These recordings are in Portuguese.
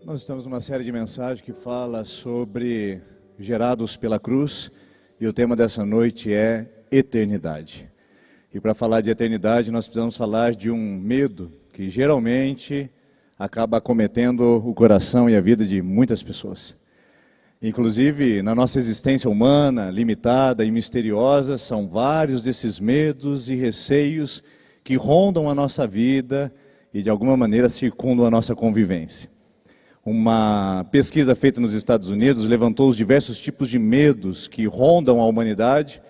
Nós estamos numa série de mensagens que fala sobre gerados pela cruz, e o tema dessa noite é eternidade. E para falar de eternidade, nós precisamos falar de um medo que geralmente acaba acometendo o coração e a vida de muitas pessoas. Inclusive, na nossa existência humana, limitada e misteriosa, são vários desses medos e receios que rondam a nossa vida e de alguma maneira circundam a nossa convivência. Uma pesquisa feita nos Estados Unidos levantou os diversos tipos de medos que rondam a humanidade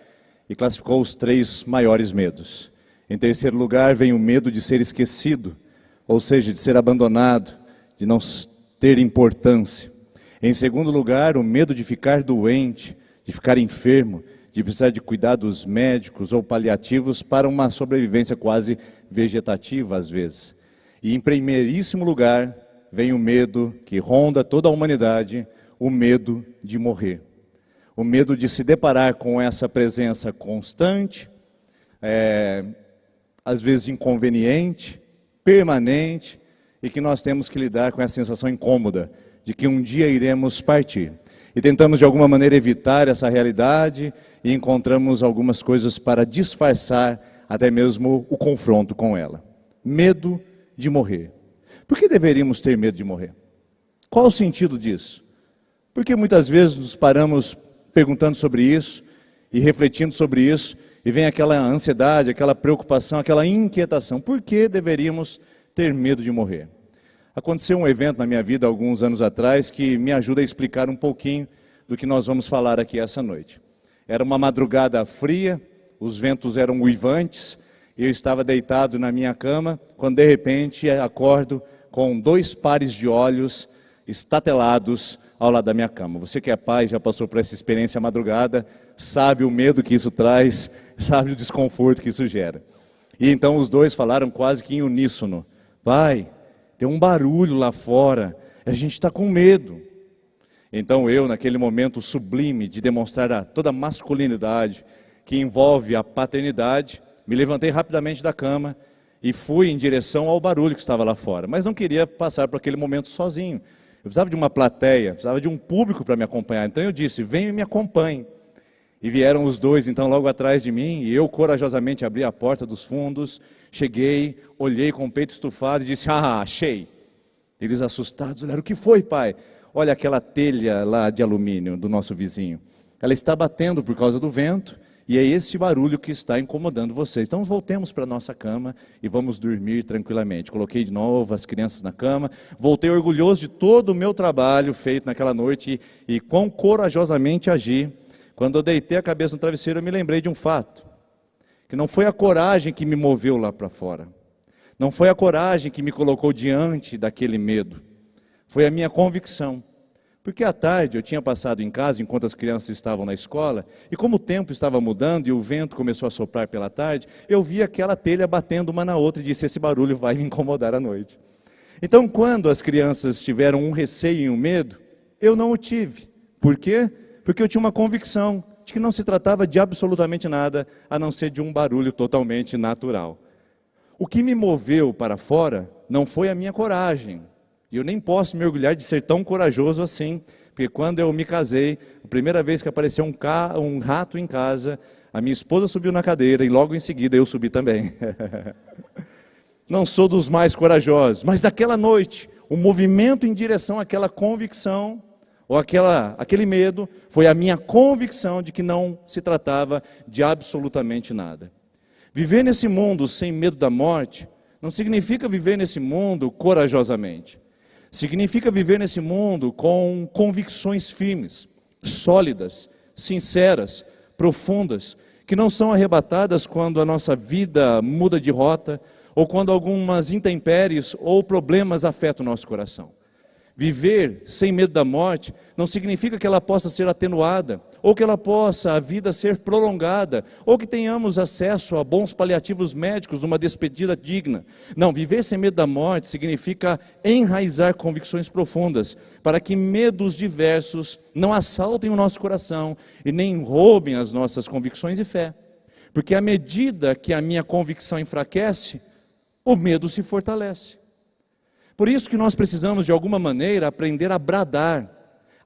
e classificou os 3 maiores medos. Em terceiro lugar, vem o medo de ser esquecido, ou seja, de ser abandonado, de não ter importância. Em segundo lugar, o medo de ficar doente, de ficar enfermo, de precisar de cuidados médicos ou paliativos para uma sobrevivência quase vegetativa às vezes. E em primeiríssimo lugar, vem o medo que ronda toda a humanidade, o medo de morrer. O medo de se deparar com essa presença constante, às vezes inconveniente, permanente, e que nós temos que lidar com essa sensação incômoda de que um dia iremos partir. E tentamos de alguma maneira evitar essa realidade e encontramos algumas coisas para disfarçar até mesmo o confronto com ela. Medo de morrer. Por que deveríamos ter medo de morrer? Qual o sentido disso? Porque muitas vezes nos paramos perguntando sobre isso e refletindo sobre isso e vem aquela ansiedade, aquela preocupação, aquela inquietação. Por que deveríamos ter medo de morrer? Aconteceu um evento na minha vida alguns anos atrás que me ajuda a explicar um pouquinho do que nós vamos falar aqui essa noite. Era uma madrugada fria, os ventos eram uivantes, e eu estava deitado na minha cama, quando de repente acordo com 2 pares de olhos estatelados ao lado da minha cama. Você que é pai, já passou por essa experiência madrugada, sabe o medo que isso traz, sabe o desconforto que isso gera. E então os 2 falaram quase que em uníssono: pai, tem um barulho lá fora, a gente está com medo. Então eu, naquele momento sublime de demonstrar toda a masculinidade que envolve a paternidade, me levantei rapidamente da cama e fui em direção ao barulho que estava lá fora. Mas não queria passar por aquele momento sozinho. Eu precisava de uma plateia, precisava de um público para me acompanhar. Então eu disse: venha e me acompanhe. E vieram os 2 então logo atrás de mim, e eu corajosamente abri a porta dos fundos, cheguei, olhei com o peito estufado e disse: achei. Eles assustados olharam: o que foi, pai? Olha aquela telha lá de alumínio do nosso vizinho. Ela está batendo por causa do vento, e é esse barulho que está incomodando vocês. Então voltemos para a nossa cama e vamos dormir tranquilamente. Coloquei de novo as crianças na cama, voltei orgulhoso de todo o meu trabalho feito naquela noite e quão corajosamente agi. Quando eu deitei a cabeça no travesseiro, eu me lembrei de um fato, que não foi a coragem que me moveu lá para fora, não foi a coragem que me colocou diante daquele medo, foi a minha convicção. Porque à tarde eu tinha passado em casa enquanto as crianças estavam na escola, e como o tempo estava mudando e o vento começou a soprar pela tarde, eu vi aquela telha batendo uma na outra e disse: esse barulho vai me incomodar à noite. Então quando as crianças tiveram um receio e um medo, eu não o tive. Por quê? Porque eu tinha uma convicção de que não se tratava de absolutamente nada, a não ser de um barulho totalmente natural. O que me moveu para fora não foi a minha coragem. E eu nem posso me orgulhar de ser tão corajoso assim, porque quando eu me casei, a primeira vez que apareceu um rato em casa, a minha esposa subiu na cadeira e logo em seguida eu subi também. Não sou dos mais corajosos, mas daquela noite, o movimento em direção àquela convicção, ou aquele medo, foi a minha convicção de que não se tratava de absolutamente nada. Viver nesse mundo sem medo da morte, não significa viver nesse mundo corajosamente. Significa viver nesse mundo com convicções firmes, sólidas, sinceras, profundas, que não são arrebatadas quando a nossa vida muda de rota, ou quando algumas intempéries ou problemas afetam o nosso coração. Viver sem medo da morte não significa que ela possa ser atenuada, ou que a vida ser prolongada, ou que tenhamos acesso a bons paliativos médicos, uma despedida digna. Não, viver sem medo da morte significa enraizar convicções profundas, para que medos diversos não assaltem o nosso coração e nem roubem as nossas convicções e fé. Porque à medida que a minha convicção enfraquece, o medo se fortalece. Por isso que nós precisamos, de alguma maneira, aprender a bradar,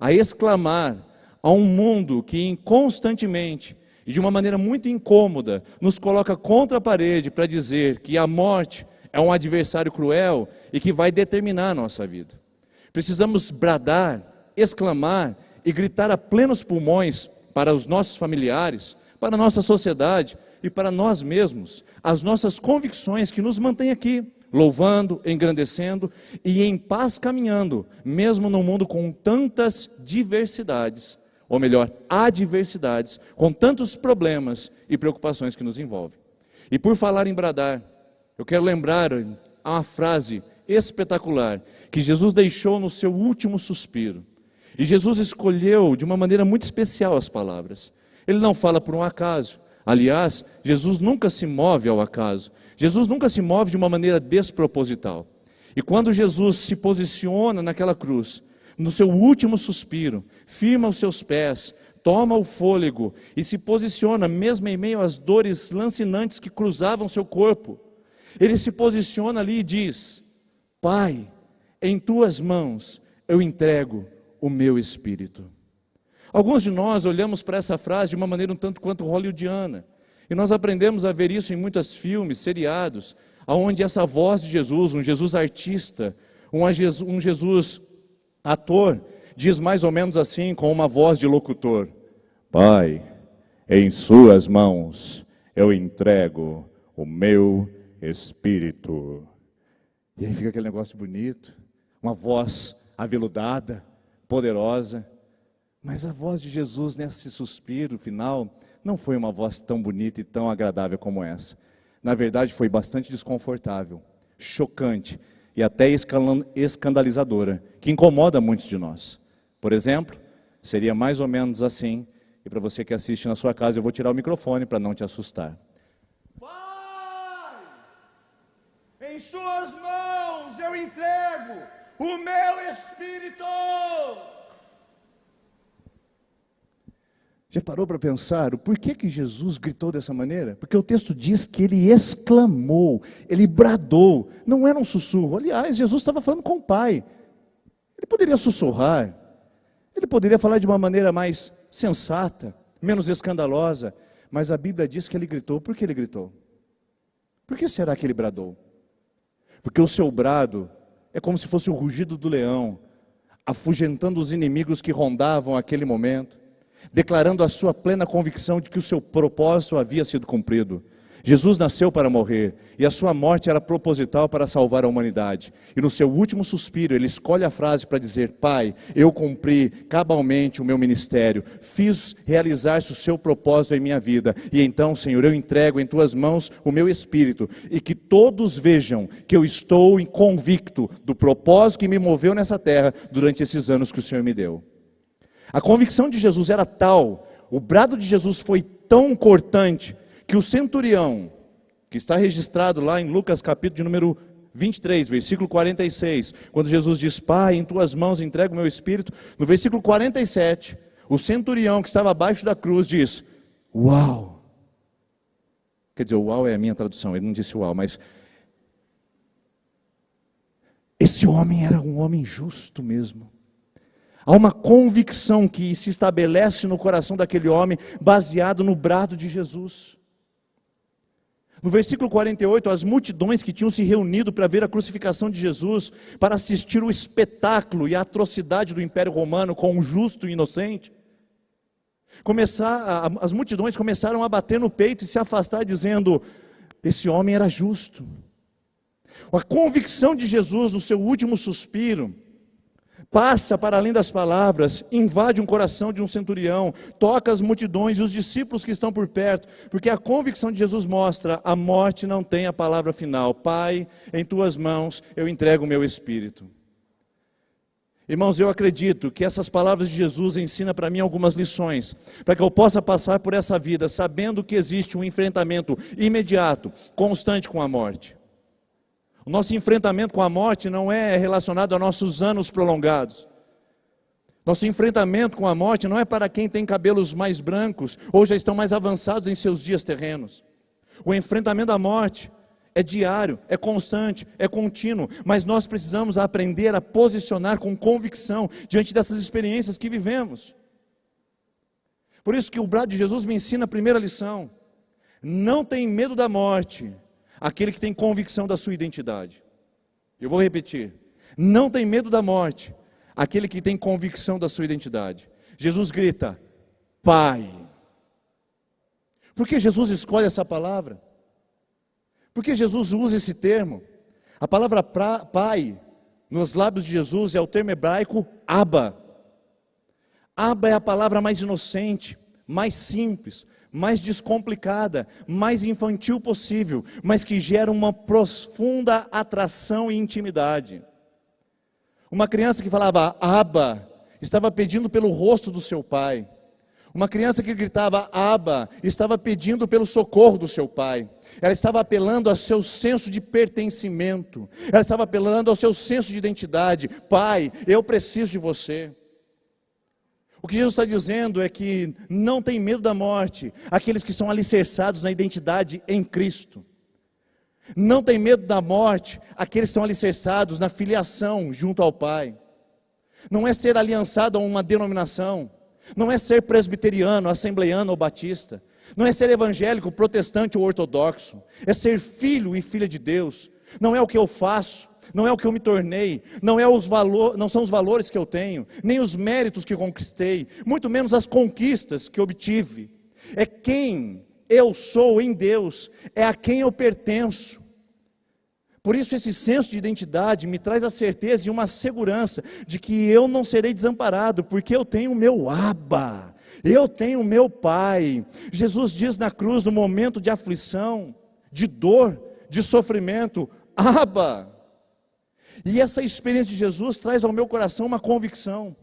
a exclamar a um mundo que constantemente, e de uma maneira muito incômoda, nos coloca contra a parede para dizer que a morte é um adversário cruel e que vai determinar a nossa vida. Precisamos bradar, exclamar e gritar a plenos pulmões para os nossos familiares, para a nossa sociedade e para nós mesmos, as nossas convicções que nos mantêm aqui, louvando, engrandecendo e em paz caminhando, mesmo num mundo com tantas diversidades, ou melhor, adversidades, com tantos problemas e preocupações que nos envolvem. E por falar em bradar, eu quero lembrar uma frase espetacular que Jesus deixou no seu último suspiro. E Jesus escolheu de uma maneira muito especial as palavras. Ele não fala por um acaso. Aliás, Jesus nunca se move ao acaso. Jesus nunca se move de uma maneira desproposital. E quando Jesus se posiciona naquela cruz, no seu último suspiro, firma os seus pés, toma o fôlego e se posiciona, mesmo em meio às dores lancinantes que cruzavam seu corpo, ele se posiciona ali e diz: Pai, em tuas mãos eu entrego o meu espírito. Alguns de nós olhamos para essa frase de uma maneira um tanto quanto hollywoodiana, e nós aprendemos a ver isso em muitos filmes, seriados, onde essa voz de Jesus, um Jesus artista, um Jesus ator, diz mais ou menos assim, com uma voz de locutor: Pai, em suas mãos eu entrego o meu espírito. E aí fica aquele negócio bonito, uma voz aveludada, poderosa. Mas a voz de Jesus nesse suspiro final não foi uma voz tão bonita e tão agradável como essa. Na verdade foi bastante desconfortável, chocante e até escandalizadora, que incomoda muitos de nós. Por exemplo, seria mais ou menos assim, e para você que assiste na sua casa, eu vou tirar o microfone para não te assustar. Pai, em suas mãos eu entrego o meu espírito. Já parou para pensar o porquê que Jesus gritou dessa maneira? Porque o texto diz que ele exclamou, ele bradou, não era um sussurro. Aliás, Jesus estava falando com o Pai. Ele poderia sussurrar, ele poderia falar de uma maneira mais sensata, menos escandalosa, mas a Bíblia diz que ele gritou. Por que ele gritou? Por que será que ele bradou? Porque o seu brado é como se fosse o rugido do leão, afugentando os inimigos que rondavam aquele momento, declarando a sua plena convicção de que o seu propósito havia sido cumprido. Jesus nasceu para morrer, e a sua morte era proposital para salvar a humanidade. E no seu último suspiro, ele escolhe a frase para dizer: Pai, eu cumpri cabalmente o meu ministério, fiz realizar-se o seu propósito em minha vida, e então, Senhor, eu entrego em tuas mãos o meu espírito, e que todos vejam que eu estou convicto do propósito que me moveu nessa terra durante esses anos que o Senhor me deu. A convicção de Jesus era tal, o brado de Jesus foi tão cortante, que o centurião, que está registrado lá em Lucas capítulo de número 23, versículo 46, quando Jesus diz: Pai, em tuas mãos entrego o meu espírito, no versículo 47, o centurião que estava abaixo da cruz diz: Uau! Quer dizer, uau é a minha tradução, ele não disse uau, mas esse homem era um homem justo mesmo. Há uma convicção que se estabelece no coração daquele homem, baseado no brado de Jesus. No versículo 48, as multidões que tinham se reunido para ver a crucificação de Jesus, para assistir o espetáculo e a atrocidade do Império Romano com o justo e inocente, as multidões começaram a bater no peito e se afastar, dizendo: esse homem era justo. A convicção de Jesus no seu último suspiro passa para além das palavras, invade um coração de um centurião, toca as multidões e os discípulos que estão por perto, porque a convicção de Jesus mostra: a morte não tem a palavra final. Pai, em tuas mãos eu entrego o meu espírito. Irmãos, eu acredito que essas palavras de Jesus ensinam para mim algumas lições, para que eu possa passar por essa vida sabendo que existe um enfrentamento imediato, constante com a morte. O nosso enfrentamento com a morte não é relacionado a nossos anos prolongados. Nosso enfrentamento com a morte não é para quem tem cabelos mais brancos ou já estão mais avançados em seus dias terrenos. O enfrentamento à morte é diário, é constante, é contínuo, mas nós precisamos aprender a posicionar com convicção diante dessas experiências que vivemos. Por isso que o brado de Jesus me ensina a primeira lição: não tem medo da morte aquele que tem convicção da sua identidade. Eu vou repetir: não tem medo da morte aquele que tem convicção da sua identidade. Jesus grita: Pai. Por que Jesus escolhe essa palavra? Por que Jesus usa esse termo? A palavra pai, nos lábios de Jesus, é o termo hebraico Abba. Abba é a palavra mais inocente, mais simples, mais descomplicada, mais infantil possível, mas que gera uma profunda atração e intimidade. Uma criança que falava Abba, estava pedindo pelo rosto do seu pai. Uma criança que gritava Abba, estava pedindo pelo socorro do seu pai. Ela estava apelando ao seu senso de pertencimento. Ela estava apelando ao seu senso de identidade. Pai, eu preciso de você. O que Jesus está dizendo é que não tem medo da morte aqueles que são alicerçados na identidade em Cristo. Não tem medo da morte aqueles que são alicerçados na filiação junto ao Pai. Não é ser aliançado a uma denominação. Não é ser presbiteriano, assembleiano ou batista. Não é ser evangélico, protestante ou ortodoxo. É ser filho e filha de Deus. Não é o que eu faço, não é o que eu me tornei, não são os valores que eu tenho, nem os méritos que conquistei, muito menos as conquistas que obtive. É quem eu sou em Deus, é a quem eu pertenço. Por isso esse senso de identidade me traz a certeza e uma segurança de que eu não serei desamparado, porque eu tenho o meu Abba, eu tenho o meu Pai. Jesus diz na cruz, no momento de aflição, de dor, de sofrimento, Abba. E essa experiência de Jesus traz ao meu coração uma convicção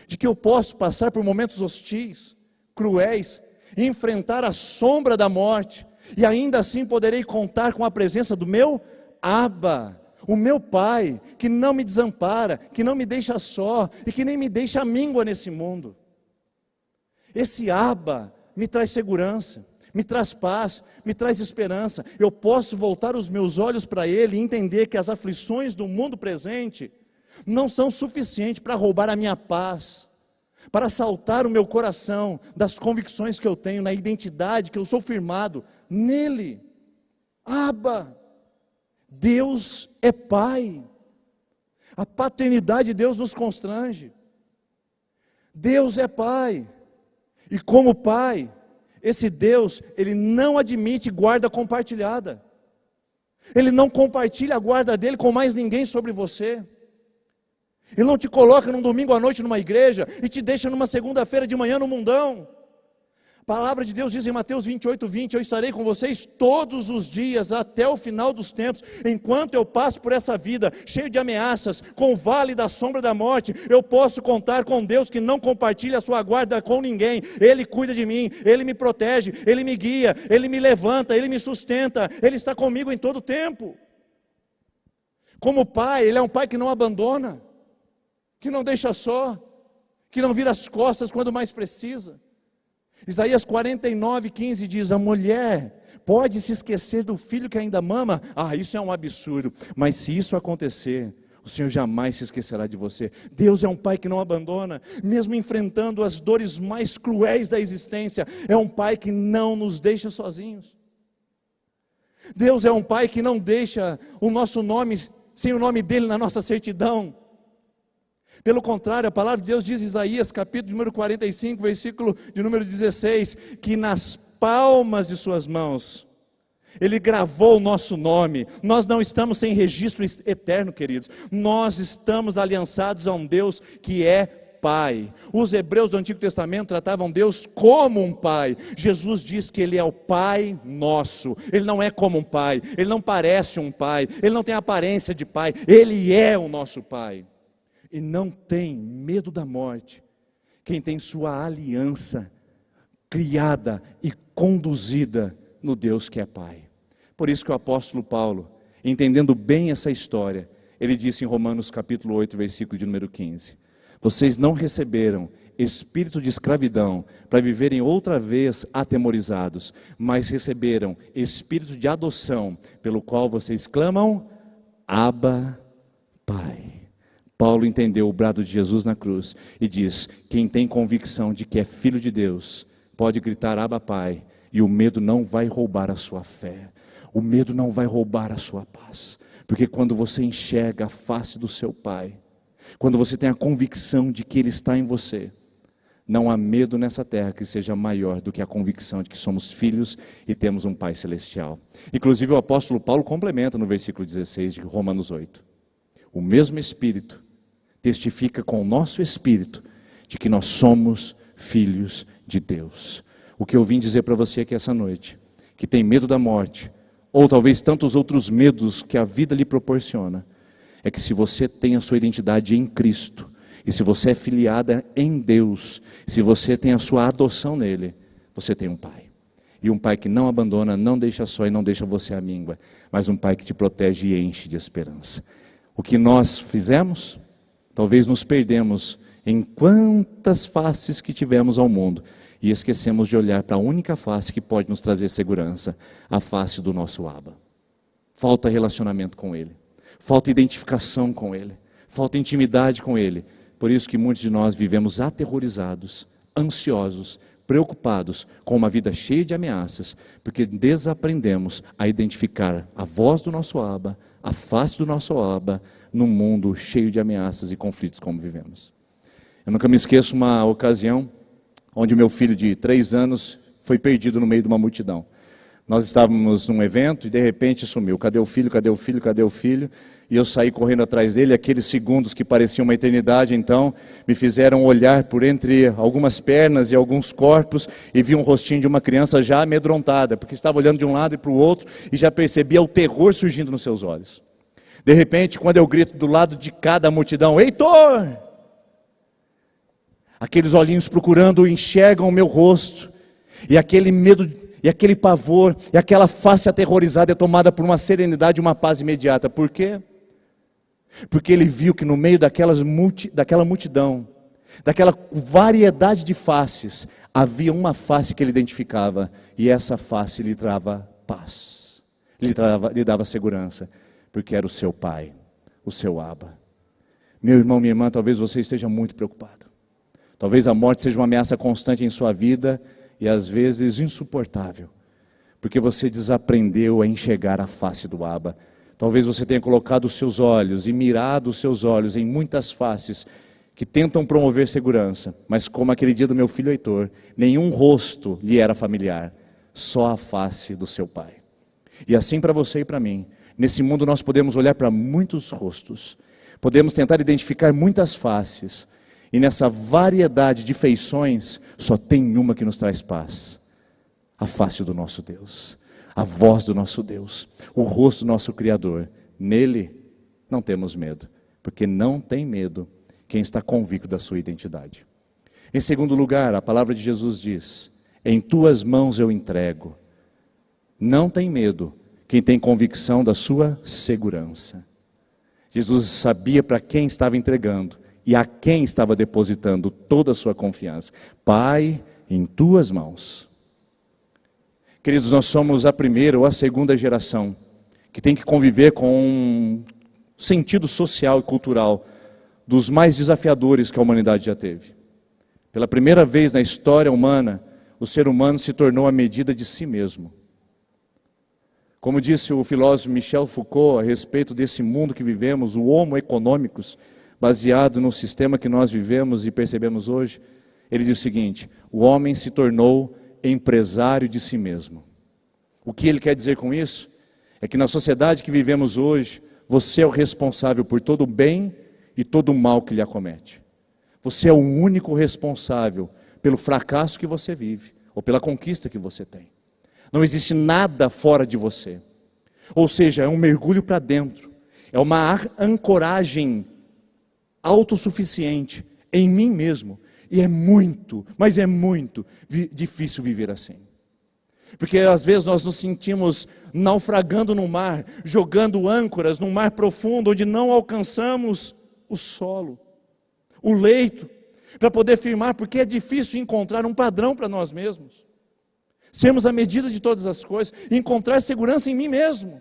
de que eu posso passar por momentos hostis, cruéis, e enfrentar a sombra da morte, e ainda assim poderei contar com a presença do meu Abba, o meu Pai, que não me desampara, que não me deixa só, e que nem me deixa míngua nesse mundo. Esse Abba me traz segurança, me traz paz, me traz esperança. Eu posso voltar os meus olhos para Ele e entender que as aflições do mundo presente não são suficientes para roubar a minha paz, para assaltar o meu coração das convicções que eu tenho, na identidade que eu sou firmado nele. Abba. Deus é Pai. A paternidade de Deus nos constrange. Deus é Pai. E como Pai, esse Deus, Ele não admite guarda compartilhada. Ele não compartilha a guarda dele com mais ninguém sobre você. Ele não te coloca num domingo à noite numa igreja e te deixa numa segunda-feira de manhã no mundão. A palavra de Deus diz em Mateus 28:20, eu estarei com vocês todos os dias até o final dos tempos. Enquanto eu passo por essa vida cheio de ameaças, com o vale da sombra da morte, eu posso contar com Deus que não compartilha a sua guarda com ninguém. Ele cuida de mim, Ele me protege, Ele me guia, Ele me levanta, Ele me sustenta, Ele está comigo em todo tempo. Como Pai, Ele é um Pai que não abandona, que não deixa só, que não vira as costas quando mais precisa. Isaías 49:15 diz, a mulher pode se esquecer do filho que ainda mama? Isso é um absurdo, mas se isso acontecer, o Senhor jamais se esquecerá de você. Deus é um Pai que não abandona, mesmo enfrentando as dores mais cruéis da existência, é um Pai que não nos deixa sozinhos. Deus é um Pai que não deixa o nosso nome sem o nome dEle na nossa certidão. Pelo contrário, a palavra de Deus diz em Isaías, capítulo número 45, versículo de número 16, que nas palmas de suas mãos, Ele gravou o nosso nome. Nós não estamos sem registro eterno, queridos. Nós estamos aliançados a um Deus que é Pai. Os hebreus do Antigo Testamento tratavam Deus como um Pai. Jesus diz que Ele é o Pai nosso. Ele não é como um Pai, Ele não parece um Pai, Ele não tem aparência de Pai, Ele é o nosso Pai. E não tem medo da morte quem tem sua aliança criada e conduzida no Deus que é Pai. Por isso que o apóstolo Paulo, entendendo bem essa história, ele disse em Romanos capítulo 8, versículo de número 15, vocês não receberam espírito de escravidão, para viverem outra vez atemorizados, mas receberam espírito de adoção, pelo qual vocês clamam, Abba, Pai. Paulo entendeu o brado de Jesus na cruz e diz: quem tem convicção de que é filho de Deus, pode gritar Abba, Pai, e o medo não vai roubar a sua fé, o medo não vai roubar a sua paz, porque quando você enxerga a face do seu Pai, quando você tem a convicção de que Ele está em você, não há medo nessa terra que seja maior do que a convicção de que somos filhos e temos um Pai celestial. Inclusive o apóstolo Paulo complementa no versículo 16 de Romanos 8. O mesmo Espírito testifica com o nosso Espírito de que nós somos filhos de Deus. O que eu vim dizer para você aqui essa noite, que tem medo da morte, ou talvez tantos outros medos que a vida lhe proporciona, é que se você tem a sua identidade em Cristo, e se você é filiada em Deus, se você tem a sua adoção nele, você tem um Pai. E um Pai que não abandona, não deixa só e não deixa você à míngua, mas um Pai que te protege e enche de esperança. O que nós fizemos? Talvez nos perdemos em quantas faces que tivemos ao mundo e esquecemos de olhar para a única face que pode nos trazer segurança, a face do nosso Abba. Falta relacionamento com Ele, falta identificação com Ele, falta intimidade com Ele. Por isso que muitos de nós vivemos aterrorizados, ansiosos, preocupados, com uma vida cheia de ameaças, porque desaprendemos a identificar a voz do nosso Abba, a face do nosso Abba, num mundo cheio de ameaças e conflitos como vivemos. Eu nunca me esqueço uma ocasião onde o meu filho de 3 anos foi perdido no meio de uma multidão. Nós estávamos num evento e de repente sumiu. Cadê o filho? Cadê o filho? Cadê o filho? E eu saí correndo atrás dele. Aqueles segundos que pareciam uma eternidade, então, me fizeram olhar por entre algumas pernas e alguns corpos e vi um rostinho de uma criança já amedrontada, porque estava olhando de um lado e para o outro e já percebia o terror surgindo nos seus olhos. De repente, quando eu grito do lado de cada multidão, Heitor! Aqueles olhinhos procurando enxergam o meu rosto, e aquele medo, e aquele pavor, e aquela face aterrorizada é tomada por uma serenidade e uma paz imediata. Por quê? Porque ele viu que no meio daquela multidão, daquela variedade de faces, havia uma face que ele identificava, e essa face lhe dava paz, lhe dava segurança, porque era o seu Pai, o seu Abba. Meu irmão, minha irmã, talvez você esteja muito preocupado. Talvez a morte seja uma ameaça constante em sua vida e às vezes insuportável, porque você desaprendeu a enxergar a face do Abba. Talvez você tenha colocado os seus olhos e mirado os seus olhos em muitas faces que tentam promover segurança, mas como aquele dia do meu filho Heitor, nenhum rosto lhe era familiar, só a face do seu Pai. E assim para você e para mim, nesse mundo nós podemos olhar para muitos rostos, podemos tentar identificar muitas faces, e nessa variedade de feições, só tem uma que nos traz paz: a face do nosso Deus, a voz do nosso Deus, o rosto do nosso Criador. Nele não temos medo, porque não tem medo quem está convicto da sua identidade. Em segundo lugar, a palavra de Jesus diz: em tuas mãos eu entrego. Não tem medo quem tem convicção da sua segurança. Jesus sabia para quem estava entregando e a quem estava depositando toda a sua confiança. Pai, em tuas mãos. Queridos, nós somos a primeira ou a segunda geração que tem que conviver com um sentido social e cultural dos mais desafiadores que a humanidade já teve. Pela primeira vez na história humana, o ser humano se tornou a medida de si mesmo. Como disse o filósofo Michel Foucault a respeito desse mundo que vivemos, o homo economicus, baseado no sistema que nós vivemos e percebemos hoje, ele diz o seguinte: o homem se tornou empresário de si mesmo. O que ele quer dizer com isso? É que na sociedade que vivemos hoje, você é o responsável por todo o bem e todo o mal que lhe acomete. Você é o único responsável pelo fracasso que você vive, ou pela conquista que você tem. Não existe nada fora de você. Ou seja, é um mergulho para dentro, é uma ancoragem autossuficiente em mim mesmo. E é muito, mas é muito difícil viver assim. Porque às vezes nós nos sentimos naufragando no mar, jogando âncoras num mar profundo, onde não alcançamos o solo, o leito. para poder firmar, porque é difícil encontrar um padrão para nós mesmos. Sermos a medida de todas as coisas, encontrar segurança em mim mesmo.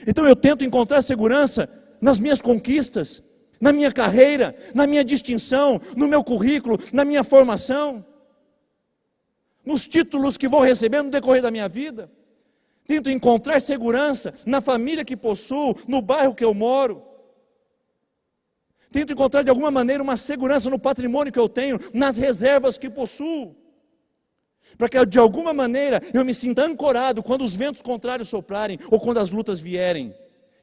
Então eu tento encontrar segurança nas minhas conquistas, na minha carreira, na minha distinção, no meu currículo, na minha formação, nos títulos que vou receber no decorrer da minha vida. Tento encontrar segurança na família que possuo, no bairro que eu moro. Tento encontrar de alguma maneira uma segurança no patrimônio que eu tenho, nas reservas que possuo. Para que de alguma maneira eu me sinta ancorado quando os ventos contrários soprarem ou quando as lutas vierem.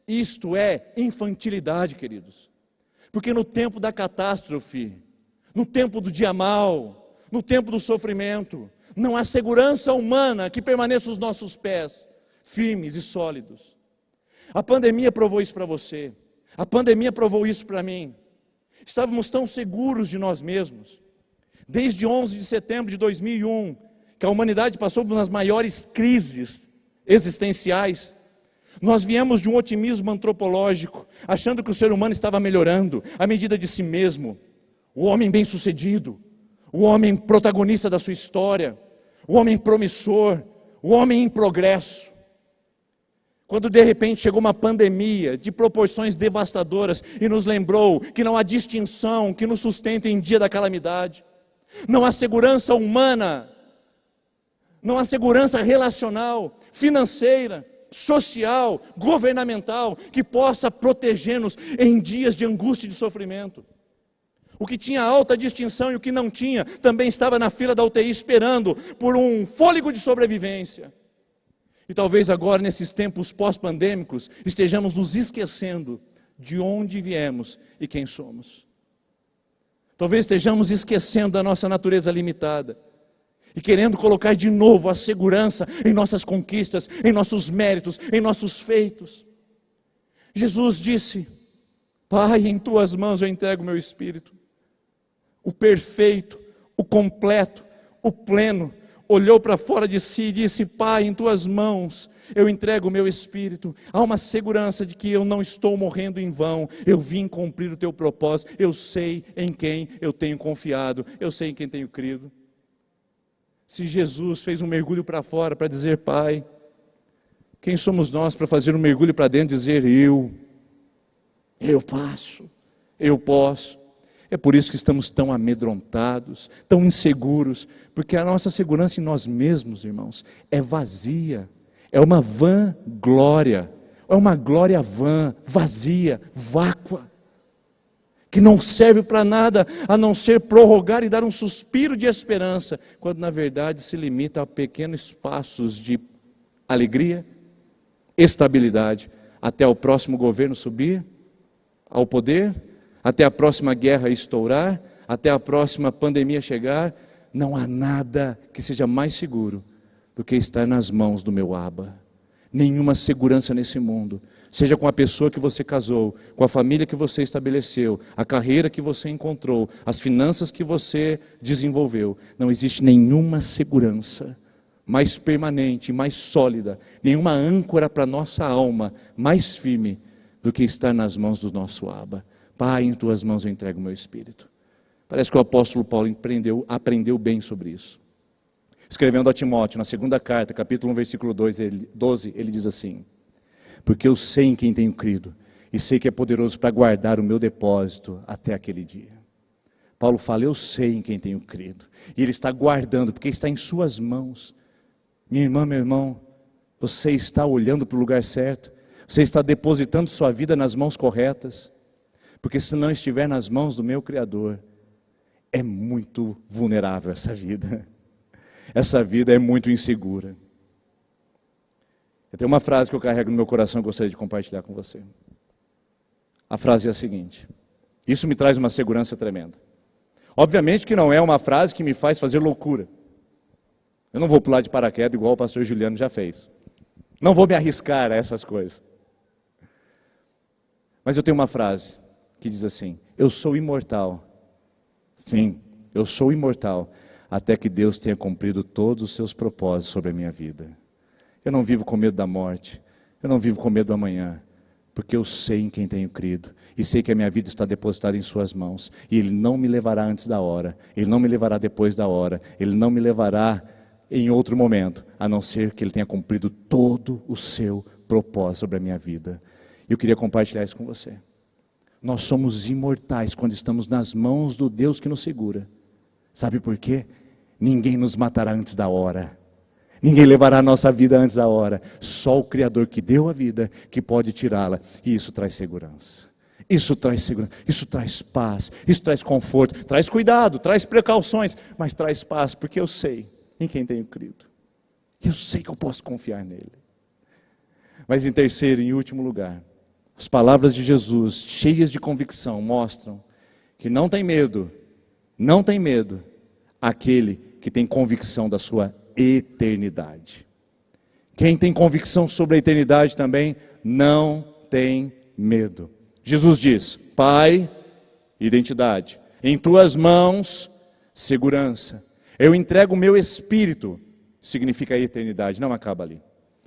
Isto é infantilidade, queridos. Porque no tempo da catástrofe, no tempo do dia mau, no tempo do sofrimento, não há segurança humana que permaneça os nossos pés firmes e sólidos. A pandemia provou isso para você. A pandemia provou isso para mim. Estávamos tão seguros de nós mesmos. Desde 11 de setembro de 2001, que a humanidade passou por uma das maiores crises existenciais, nós viemos de um otimismo antropológico, achando que o ser humano estava melhorando à medida de si mesmo. O homem bem-sucedido, o homem protagonista da sua história, o homem promissor, o homem em progresso. Quando de repente chegou uma pandemia de proporções devastadoras e nos lembrou que não há distinção que nos sustente em dia da calamidade, não há segurança humana, não há segurança relacional, financeira, social, governamental, que possa proteger-nos em dias de angústia e de sofrimento. O que tinha alta distinção e o que não tinha, também estava na fila da UTI esperando por um fôlego de sobrevivência. E talvez agora, nesses tempos pós-pandêmicos, estejamos nos esquecendo de onde viemos e quem somos. Talvez estejamos esquecendo da nossa natureza limitada e querendo colocar de novo a segurança em nossas conquistas, em nossos méritos, em nossos feitos. Jesus disse: Pai, em tuas mãos eu entrego o meu espírito. O perfeito, o completo, o pleno, olhou para fora de si e disse: Pai, em tuas mãos eu entrego o meu espírito. Há uma segurança de que eu não estou morrendo em vão, eu vim cumprir o teu propósito, eu sei em quem eu tenho confiado, eu sei em quem tenho crido. Se Jesus fez um mergulho para fora para dizer Pai, quem somos nós para fazer um mergulho para dentro e dizer eu faço, eu posso? É por isso que estamos tão amedrontados, tão inseguros, porque a nossa segurança em nós mesmos, irmãos, é vazia, é uma vã glória, é uma glória vã, vazia, vácua, que não serve para nada a não ser prorrogar e dar um suspiro de esperança, quando na verdade se limita a pequenos espaços de alegria, estabilidade, até o próximo governo subir ao poder, até a próxima guerra estourar, até a próxima pandemia chegar. Não há nada que seja mais seguro do que estar nas mãos do meu Abba. Nenhuma segurança nesse mundo, seja com a pessoa que você casou, com a família que você estabeleceu, a carreira que você encontrou, as finanças que você desenvolveu. Não existe nenhuma segurança mais permanente, mais sólida, nenhuma âncora para a nossa alma mais firme do que estar nas mãos do nosso Abba. Pai, em tuas mãos eu entrego o meu espírito. Parece que o apóstolo Paulo aprendeu bem sobre isso. Escrevendo a Timóteo, na segunda carta, capítulo 1, versículo 12, ele diz assim: porque eu sei em quem tenho crido, e sei que é poderoso para guardar o meu depósito até aquele dia. Paulo fala, eu sei em quem tenho crido, e ele está guardando, porque está em suas mãos. Minha irmã, meu irmão, você está olhando para o lugar certo, você está depositando sua vida nas mãos corretas, porque se não estiver nas mãos do meu Criador, é muito vulnerável essa vida. Essa vida é muito insegura. Eu tenho uma frase que eu carrego no meu coração e gostaria de compartilhar com você. A frase é a seguinte: isso me traz uma segurança tremenda. Obviamente que não é uma frase que me faz fazer loucura. Eu não vou pular de paraquedas igual o pastor Juliano já fez. Não vou me arriscar a essas coisas. Mas eu tenho uma frase que diz assim: eu sou imortal. Sim, eu sou imortal, até que Deus tenha cumprido todos os seus propósitos sobre a minha vida. Eu não vivo com medo da morte, eu não vivo com medo do amanhã, porque eu sei em quem tenho crido, e sei que a minha vida está depositada em suas mãos, e Ele não me levará antes da hora, Ele não me levará depois da hora, Ele não me levará em outro momento, a não ser que Ele tenha cumprido todo o seu propósito sobre a minha vida. E eu queria compartilhar isso com você. Nós somos imortais quando estamos nas mãos do Deus que nos segura. Sabe por quê? Ninguém nos matará antes da hora. Ninguém levará a nossa vida antes da hora. Só o Criador que deu a vida, que pode tirá-la. E isso traz segurança. Isso traz segurança, isso traz paz, isso traz conforto, traz cuidado, traz precauções, mas traz paz, porque eu sei em quem tenho crido. Eu sei que eu posso confiar nele. Mas em terceiro e último lugar, as palavras de Jesus, cheias de convicção, mostram que não tem medo aquele que tem convicção da sua eternidade. Quem tem convicção sobre a eternidade também não tem medo. Jesus diz: Pai, identidade, em tuas mãos, segurança. Eu entrego o meu espírito, significa a eternidade, não acaba ali.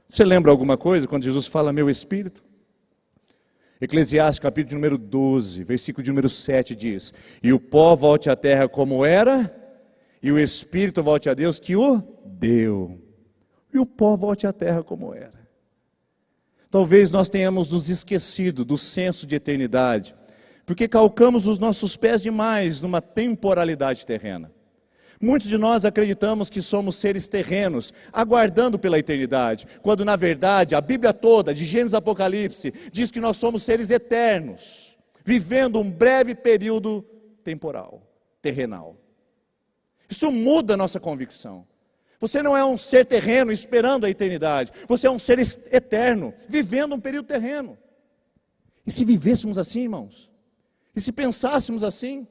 Você lembra alguma coisa quando Jesus fala meu espírito? Eclesiastes capítulo número 12, versículo de número 7 diz: E o pó volte à terra como era, e o espírito volte a Deus que o deu. E o pó volte à terra como era. Talvez nós tenhamos nos esquecido do senso de eternidade, porque calcamos os nossos pés demais numa temporalidade terrena. Muitos de nós acreditamos que somos seres terrenos, aguardando pela eternidade, quando na verdade a Bíblia toda, de Gênesis a Apocalipse, diz que nós somos seres eternos, vivendo um breve período temporal, terrenal. Isso muda a nossa convicção. Você não é um ser terreno esperando a eternidade, você é um ser eterno, vivendo um período terreno. E se vivêssemos assim, irmãos? E se pensássemos assim?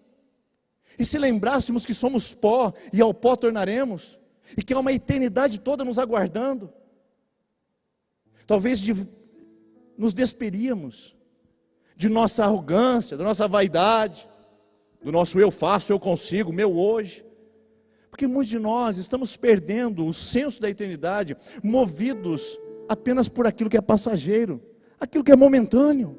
E se lembrássemos que somos pó e ao pó tornaremos, e que há uma eternidade toda nos aguardando, talvez nos desperíamos de nossa arrogância, da nossa vaidade, do nosso eu faço, eu consigo, meu hoje, porque muitos de nós estamos perdendo o senso da eternidade, movidos apenas por aquilo que é passageiro, aquilo que é momentâneo.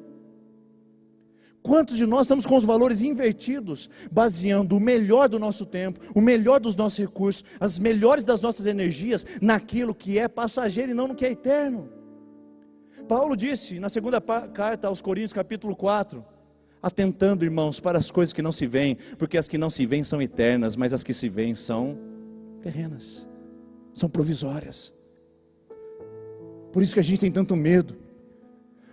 Quantos de nós estamos com os valores invertidos, baseando o melhor do nosso tempo, o melhor dos nossos recursos, as melhores das nossas energias, naquilo que é passageiro e não no que é eterno? Paulo disse na segunda carta aos Coríntios, capítulo 4, atentando, irmãos, para as coisas que não se veem, porque as que não se veem são eternas, mas as que se veem são terrenas, são provisórias. Por isso que a gente tem tanto medo,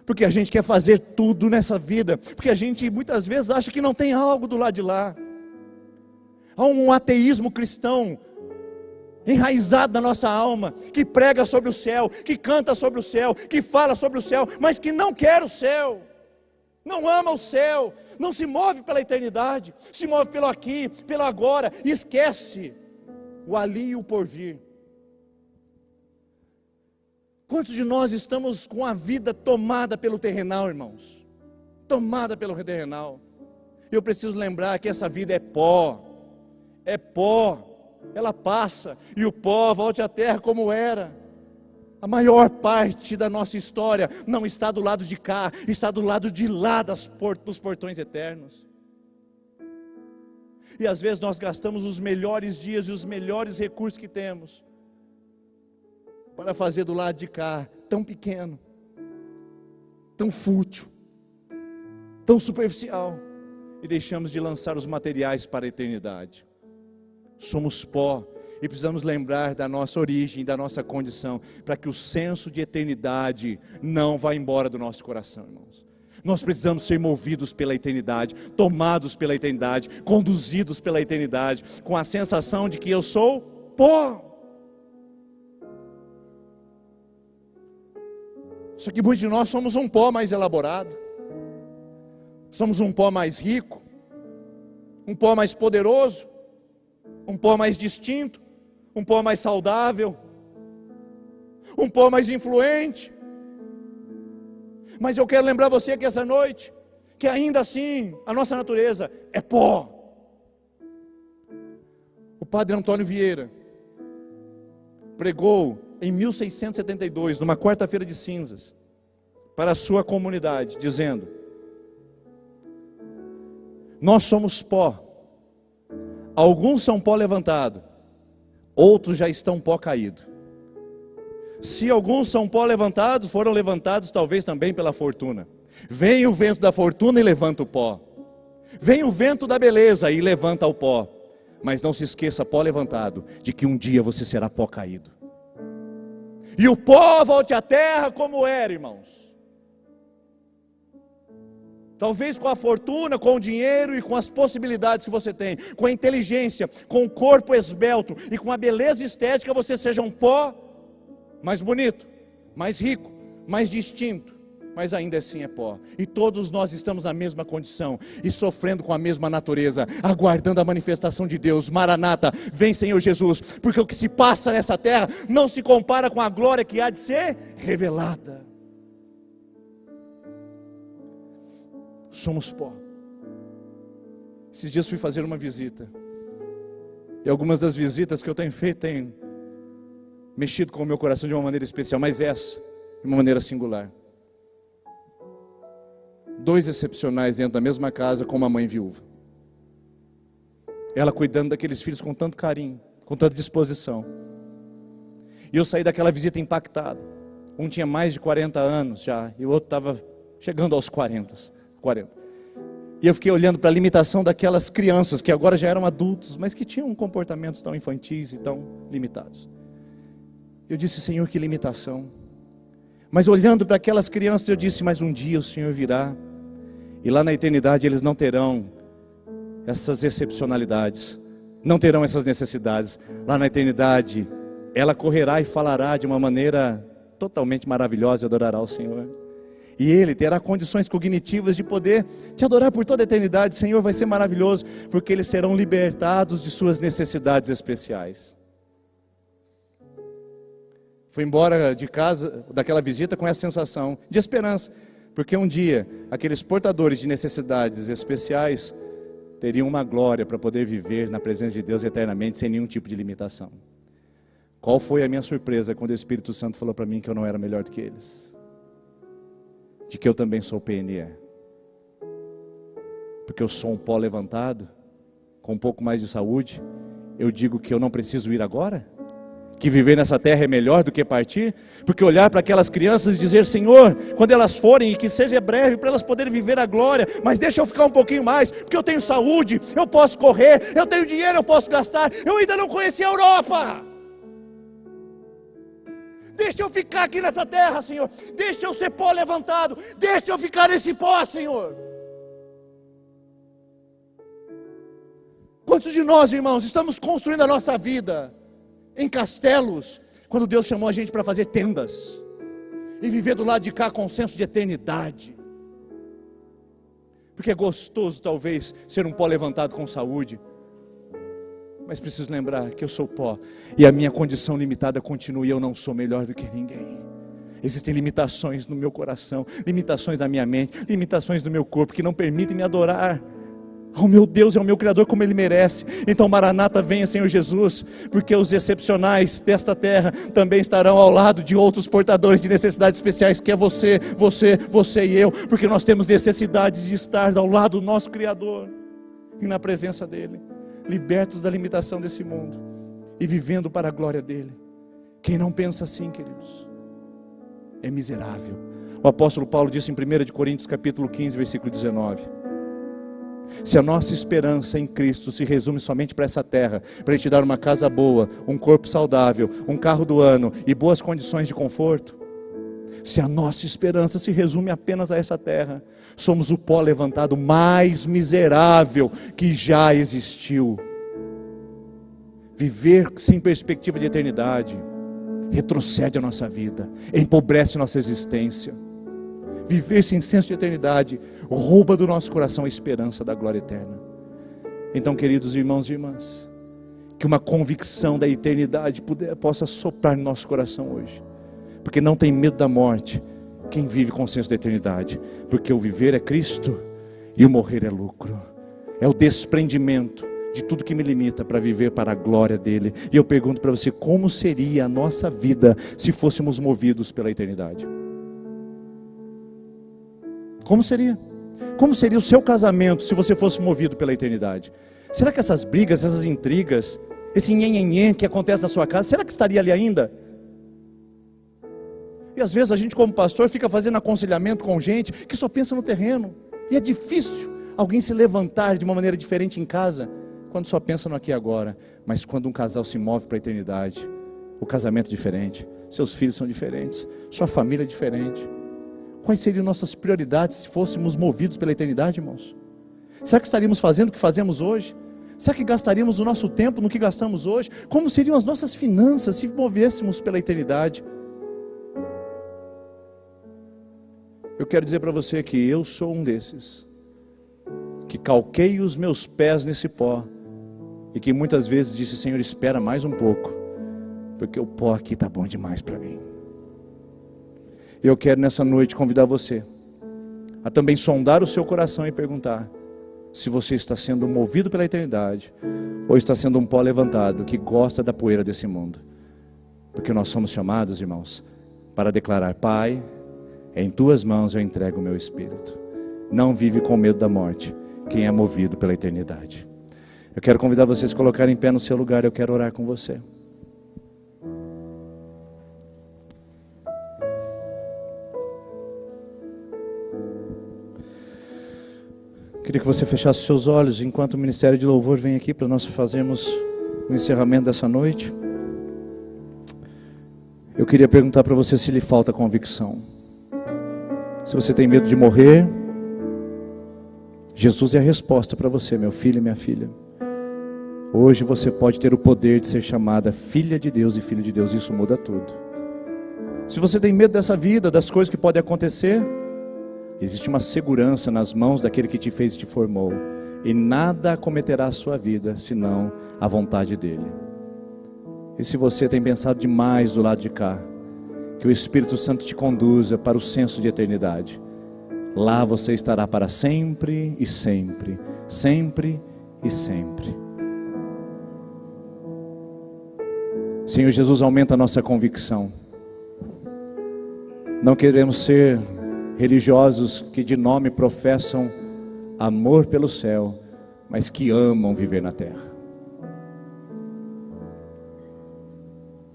porque a gente quer fazer tudo nessa vida, porque a gente muitas vezes acha que não tem algo do lado de lá. Há um ateísmo cristão enraizado na nossa alma, que prega sobre o céu, que canta sobre o céu, que fala sobre o céu, mas que não quer o céu, não ama o céu, não se move pela eternidade, se move pelo aqui, pelo agora, e esquece o ali e o porvir. Quantos de nós estamos com a vida tomada pelo terrenal, irmãos? Tomada pelo terrenal. Eu preciso lembrar que essa vida é pó, ela passa, e o pó volte à terra como era. A maior parte da nossa história não está do lado de cá, está do lado de lá dos portões eternos. E às vezes nós gastamos os melhores dias e os melhores recursos que temos para fazer do lado de cá, tão pequeno, tão fútil, tão superficial, e deixamos de lançar os materiais para a eternidade. Somos pó, e precisamos lembrar da nossa origem, da nossa condição, para que o senso de eternidade não vá embora do nosso coração, irmãos. Nós precisamos ser movidos pela eternidade, tomados pela eternidade, conduzidos pela eternidade, com a sensação de que eu sou pó. Só que muitos de nós somos um pó mais elaborado, somos um pó mais rico, um pó mais poderoso, um pó mais distinto, um pó mais saudável, um pó mais influente. Mas eu quero lembrar você que essa noite, que ainda assim a nossa natureza é pó. O padre Antônio Vieira pregou em 1672, numa quarta-feira de cinzas, para a sua comunidade, dizendo: nós somos pó, alguns são pó levantado, outros já estão pó caído. Se alguns são pó levantados, foram levantados talvez também pela fortuna. Vem o vento da fortuna e levanta o pó. Vem o vento da beleza e levanta o pó. Mas não se esqueça, pó levantado, de que um dia você será pó caído. E o pó volte à terra como era, irmãos. Talvez com a fortuna, com o dinheiro e com as possibilidades que você tem, com a inteligência, com o corpo esbelto e com a beleza estética, você seja um pó mais bonito, mais rico, mais distinto, mas ainda assim é pó. E todos nós estamos na mesma condição e sofrendo com a mesma natureza, aguardando a manifestação de Deus. Maranata, vem Senhor Jesus, porque o que se passa nessa terra não se compara com a glória que há de ser revelada. Somos pó. Esses dias fui fazer uma visita, e algumas das visitas que eu tenho feito têm mexido com o meu coração de uma maneira especial, mas essa, de uma maneira singular. 2 excepcionais dentro da mesma casa com uma mãe viúva. Ela cuidando daqueles filhos com tanto carinho, com tanta disposição. E eu saí daquela visita impactado. Um tinha mais de 40 anos já, e o outro estava chegando aos 40. E eu fiquei olhando para a limitação daquelas crianças que agora já eram adultos, mas que tinham comportamentos tão infantis e tão limitados. Eu disse: Senhor, que limitação. Mas olhando para aquelas crianças, eu disse: mas um dia o Senhor virá, e lá na eternidade eles não terão essas excepcionalidades, não terão essas necessidades. Lá na eternidade ela correrá e falará de uma maneira totalmente maravilhosa e adorará o Senhor. E ele terá condições cognitivas de poder te adorar por toda a eternidade. Senhor, vai ser maravilhoso, porque eles serão libertados de suas necessidades especiais. Fui embora de casa, daquela visita, com essa sensação de esperança, porque um dia, aqueles portadores de necessidades especiais teriam uma glória para poder viver na presença de Deus eternamente, sem nenhum tipo de limitação. Qual foi a minha surpresa quando o Espírito Santo falou para mim que eu não era melhor do que eles? De que eu também sou PNE. Porque eu sou um pó levantado, com um pouco mais de saúde, eu digo que eu não preciso ir agora? Que viver nessa terra é melhor do que partir? Porque olhar para aquelas crianças e dizer: Senhor, quando elas forem, e que seja breve, para elas poderem viver a glória, mas deixa eu ficar um pouquinho mais, porque eu tenho saúde, eu posso correr, eu tenho dinheiro, eu posso gastar, eu ainda não conheci a Europa. Deixa eu ficar aqui nessa terra, Senhor. Deixa eu ser pó levantado. Deixa eu ficar nesse pó, Senhor. Quantos de nós, irmãos, estamos construindo a nossa vida em castelos, quando Deus chamou a gente para fazer tendas e viver do lado de cá com um senso de eternidade? Porque é gostoso talvez ser um pó levantado com saúde, mas preciso lembrar que eu sou pó, e a minha condição limitada continua, e eu não sou melhor do que ninguém. Existem limitações no meu coração, limitações na minha mente, limitações no meu corpo, que não permitem me adorar ao meu Deus e ao meu Criador como Ele merece. Então Maranata, venha Senhor Jesus, porque os excepcionais desta terra também estarão ao lado de outros portadores de necessidades especiais, que é você e eu, porque nós temos necessidade de estar ao lado do nosso Criador e na presença dEle, libertos da limitação desse mundo e vivendo para a glória dEle. Quem não pensa assim, queridos, é miserável. O apóstolo Paulo disse em 1 Coríntios capítulo 15, versículo 19: se a nossa esperança em Cristo se resume somente para essa terra, para Ele te dar uma casa boa, um corpo saudável, um carro do ano e boas condições de conforto, se a nossa esperança se resume apenas a essa terra, somos o pó levantado mais miserável que já existiu. Viver sem perspectiva de eternidade retrocede a nossa vida, empobrece nossa existência. Viver sem senso de eternidade rouba do nosso coração a esperança da glória eterna. Então, queridos irmãos e irmãs, que uma convicção da eternidade possa soprar no nosso coração hoje, porque não tem medo da morte quem vive com o senso da eternidade, porque o viver é Cristo e o morrer é lucro. É o desprendimento de tudo que me limita para viver para a glória dele. E eu pergunto para você: como seria a nossa vida se fôssemos movidos pela eternidade? Como seria? Como seria o seu casamento se você fosse movido pela eternidade? Será que essas brigas, essas intrigas, esse nhenhenhen que acontece na sua casa, será que estaria ali ainda? E às vezes a gente como pastor fica fazendo aconselhamento com gente que só pensa no terreno. E é difícil alguém se levantar de uma maneira diferente em casa, quando só pensa no aqui e agora. Mas quando um casal se move para a eternidade, o casamento é diferente, seus filhos são diferentes, sua família é diferente. Quais seriam nossas prioridades se fôssemos movidos pela eternidade, irmãos? Será que estaríamos fazendo o que fazemos hoje? Será que gastaríamos o nosso tempo no que gastamos hoje? Como seriam as nossas finanças se movêssemos pela eternidade? Eu quero dizer para você que eu sou um desses, que calquei os meus pés nesse pó, e que muitas vezes disse: Senhor, espera mais um pouco, porque o pó aqui está bom demais para mim. Eu quero nessa noite convidar você a também sondar o seu coração e perguntar se você está sendo movido pela eternidade, ou está sendo um pó levantado que gosta da poeira desse mundo. Porque nós somos chamados, irmãos, para declarar: Pai, em tuas mãos eu entrego o meu espírito. Não vive com medo da morte quem é movido pela eternidade. Eu quero convidar vocês a se colocarem em pé no seu lugar. Eu quero orar com você. Queria que você fechasse seus olhos enquanto o Ministério de Louvor vem aqui para nós fazermos o encerramento dessa noite. Eu queria perguntar para você se lhe falta convicção. Se você tem medo de morrer, Jesus é a resposta para você, meu filho e minha filha. Hoje você pode ter o poder de ser chamada filha de Deus e filho de Deus. Isso muda tudo. Se você tem medo dessa vida, das coisas que podem acontecer, existe uma segurança nas mãos daquele que te fez e te formou, e nada acometerá a sua vida, senão a vontade dele. E se você tem pensado demais do lado de cá, que o Espírito Santo te conduza para o senso de eternidade. Lá você estará para sempre e sempre, sempre e sempre. Senhor Jesus, aumenta a nossa convicção. Não queremos ser religiosos que de nome professam amor pelo céu, mas que amam viver na terra.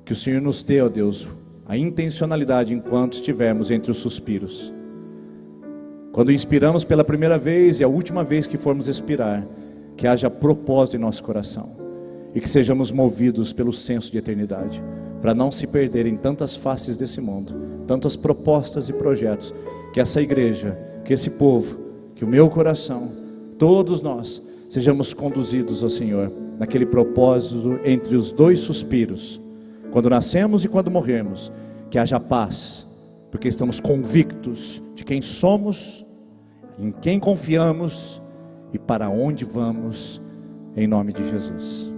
Que o Senhor nos dê, ó Deus, a intencionalidade enquanto estivermos entre os suspiros. Quando inspiramos pela primeira vez e a última vez que formos expirar, que haja propósito em nosso coração e que sejamos movidos pelo senso de eternidade, para não se perder em tantas faces desse mundo, tantas propostas e projetos. Que essa igreja, que esse povo, que o meu coração, todos nós, sejamos conduzidos ao Senhor, naquele propósito entre os dois suspiros, quando nascemos e quando morrermos, que haja paz, porque estamos convictos de quem somos, em quem confiamos e para onde vamos, em nome de Jesus.